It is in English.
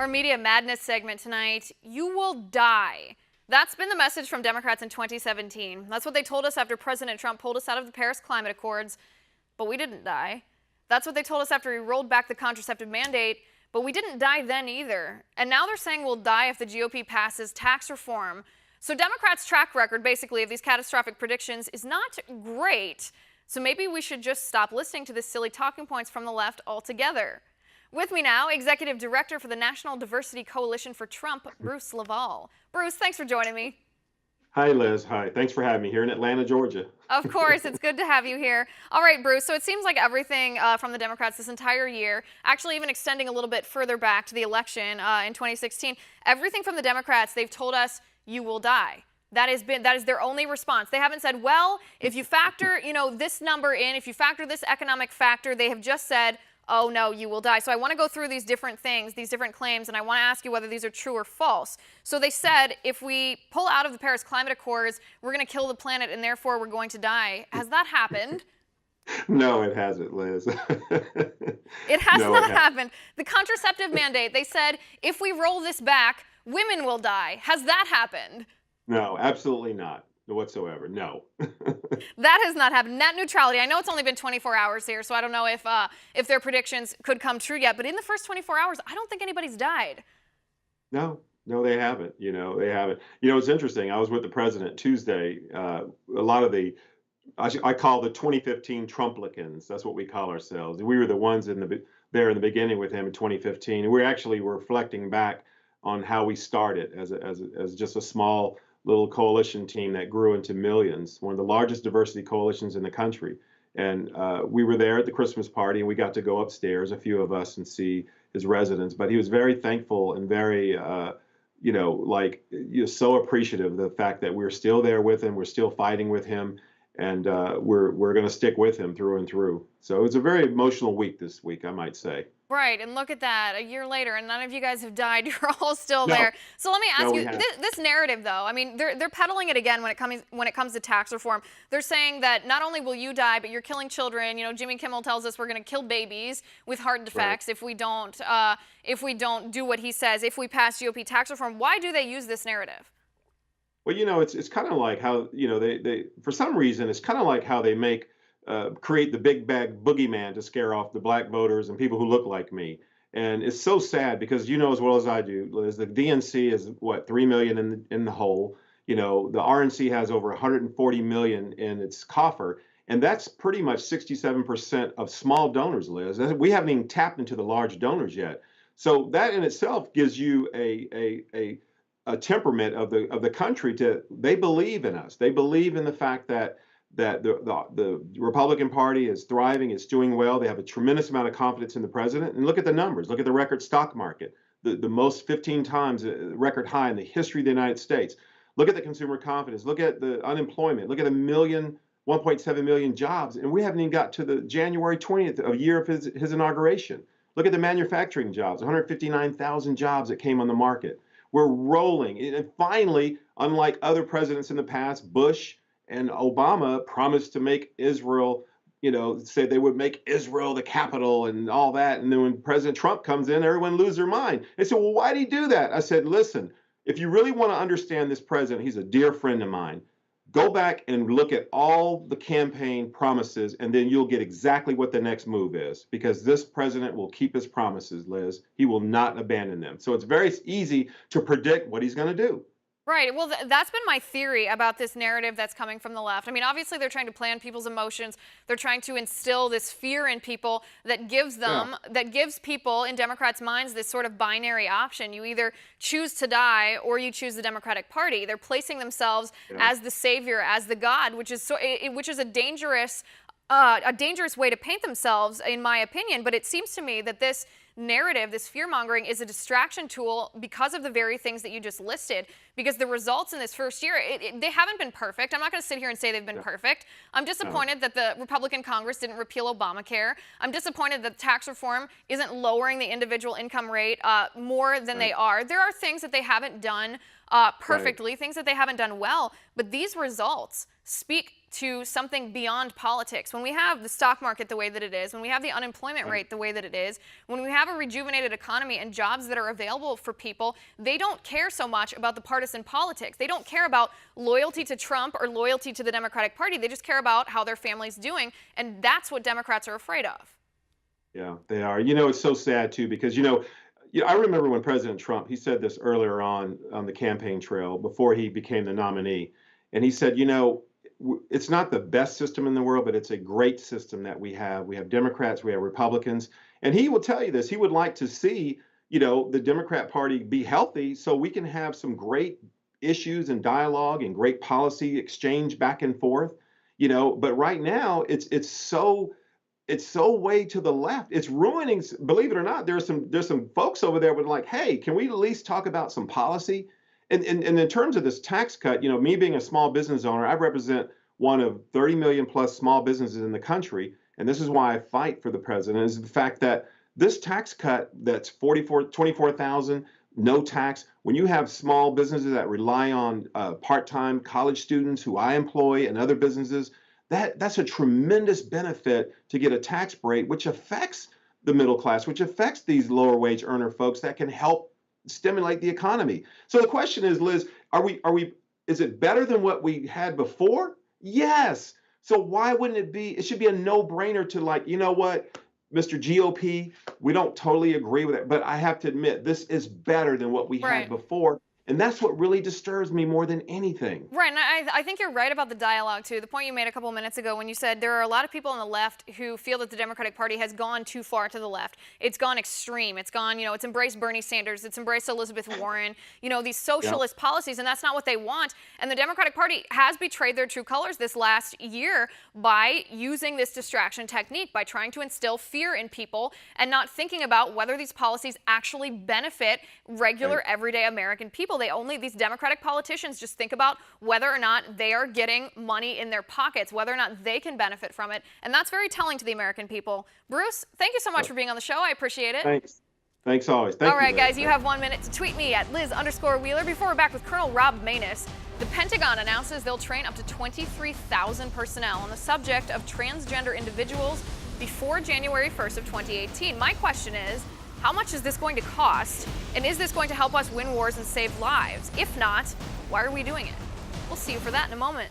Our Media Madness segment tonight, you will die. That's been the message from Democrats in 2017. That's what they told us after President Trump pulled us out of the Paris Climate Accords, but we didn't die. That's what they told us after he rolled back the contraceptive mandate, but we didn't die then either. And now they're saying we'll die if the GOP passes tax reform. So Democrats' track record, basically, of these catastrophic predictions is not great. So maybe we should just stop listening to the silly talking points from the left altogether. With me now, Executive Director for the National Diversity Coalition for Trump, Bruce LeVell. Bruce, thanks for joining me. Hi, Liz. Hi. Thanks for having me here in Atlanta, Georgia. Of course, it's good to have you here. All right, Bruce, so it seems like everything from the Democrats this entire year, actually even extending a little bit further back to the election in 2016, everything from the Democrats, they've told us, you will die. That is their only response. They haven't said, well, if you factor, this number in, if you factor this economic factor, they have just said, oh no, you will die. So I want to go through these different things, these different claims, and I want to ask you whether these are true or false. So they said, if we pull out of the Paris Climate Accords, we're going to kill the planet and therefore we're going to die. Has that happened? No, it hasn't, Liz. It has not happened. The contraceptive mandate, they said, if we roll this back, women will die. Has that happened? No, absolutely not. Whatsoever. No. That has not happened. Net neutrality. I know it's only been 24 hours here, so I don't know if their predictions could come true yet. But in the first 24 hours, I don't think anybody's died. No, they haven't. They haven't. It's interesting. I was with the president Tuesday. A lot of I call the 2015 Trumplicans. That's what we call ourselves. We were the ones there in the beginning with him in 2015. And we actually were reflecting back on how we started as just a small little coalition team that grew into millions, one of the largest diversity coalitions in the country. And we were there at the Christmas party, and we got to go upstairs, a few of us, and see his residence. But he was very thankful and very, so appreciative of the fact that we're still there with him, we're still fighting with him, and we're going to stick with him through and through. So it was a very emotional week this week, I might say. Right, and look at that, a year later, and none of you guys have died. You're all still there. So let me ask you, this narrative, though, I mean, they're peddling it again when it comes to tax reform. They're saying that not only will you die, but you're killing children. Jimmy Kimmel tells us we're going to kill babies with heart defects if we don't do what he says. If we pass GOP tax reform, why do they use this narrative? Well, it's kind of like how they for some reason it's kind of like how they create the big bag boogeyman to scare off the black voters and people who look like me. And it's so sad because as well as I do, Liz, the DNC is what, 3 million in the hole. The RNC has over 140 million in its coffer. And that's pretty much 67% of small donors, Liz. We haven't even tapped into the large donors yet. So that in itself gives you a temperament of the country they believe in us. They believe in the fact that the Republican Party is thriving, it's doing well. They have a tremendous amount of confidence in the president. And look at the numbers. Look at the record stock market, the most 15 times record high in the history of the United States. Look at the consumer confidence. Look at the unemployment. Look at 1.7 million jobs. And we haven't even got to the January 20th of year of his inauguration. Look at the manufacturing jobs, 159,000 jobs that came on the market. We're rolling. And finally, unlike other presidents in the past, Bush and Obama promised to make Israel, say they would make Israel the capital and all that. And then when President Trump comes in, everyone loses their mind. They said, well, why did he do that? I said, listen, if you really want to understand this president, he's a dear friend of mine. Go back and look at all the campaign promises, and then you'll get exactly what the next move is. Because this president will keep his promises, Liz. He will not abandon them. So it's very easy to predict what he's going to do. Right. Well, that's been my theory about this narrative that's coming from the left. I mean, obviously, they're trying to play on people's emotions. They're trying to instill this fear in people that gives people in Democrats' minds this sort of binary option. You either choose to die or you choose the Democratic Party. They're placing themselves as the savior, as the God, which is a dangerous way to paint themselves, in my opinion. But it seems to me that this narrative, this fear-mongering, is a distraction tool because of the very things that you just listed. Because the results in this first year, they haven't been perfect. I'm not going to sit here and say they've been perfect. I'm disappointed that the Republican Congress didn't repeal Obamacare. I'm disappointed that tax reform isn't lowering the individual income rate more than they are. There are things that they haven't done perfectly, things that they haven't done well. But these results speak to something beyond politics. When we have the stock market the way that it is, when we have the unemployment rate the way that it is, when we have a rejuvenated economy and jobs that are available for people, they don't care so much about the partisan politics. They don't care about loyalty to Trump or loyalty to the Democratic Party. They just care about how their family's doing, and that's what Democrats are afraid of. Yeah, they are. It's so sad too because I remember when President Trump, he said this earlier on the campaign trail before he became the nominee, and he said, it's not the best system in the world, but it's a great system that we have. We have Democrats, we have Republicans, and he will tell you this. He would like to see, the Democrat Party be healthy so we can have some great issues and dialogue and great policy exchange back and forth. But right now it's so way to the left. It's ruining. Believe it or not, there's some folks over there with like, hey, can we at least talk about some policy? And in terms of this tax cut, me being a small business owner, I represent one of 30 million plus small businesses in the country, and this is why I fight for the president, is the fact that this tax cut that's 24,000, no tax, when you have small businesses that rely on part-time college students who I employ and other businesses, that's a tremendous benefit to get a tax break, which affects the middle class, which affects these lower wage earner folks that can help stimulate the economy. So the question is, Liz, is it better than what we had before? Yes. So why wouldn't it be? It should be a no-brainer to like, you know what, Mr. GOP, we don't totally agree with it, but I have to admit, this is better than what we had before. And that's what really disturbs me more than anything. Right, and I think you're right about the dialogue, too. The point you made a couple of minutes ago when you said there are a lot of people on the left who feel that the Democratic Party has gone too far to the left. It's gone extreme. It's gone, it's embraced Bernie Sanders. It's embraced Elizabeth Warren, these socialist policies, and that's not what they want. And the Democratic Party has betrayed their true colors this last year by using this distraction technique, by trying to instill fear in people and not thinking about whether these policies actually benefit regular, everyday American people. These Democratic politicians just think about whether or not they are getting money in their pockets, whether or not they can benefit from it. And that's very telling to the American people. Bruce, thank you so much for being on the show. I appreciate it. Thanks always. All right, guys, you have 1 minute to tweet me at Liz_Wheeler. Before we're back with Colonel Rob Maness, the Pentagon announces they'll train up to 23,000 personnel on the subject of transgender individuals before January 1st of 2018. My question is, how much is this going to cost? And is this going to help us win wars and save lives? If not, why are we doing it? We'll see you for that in a moment.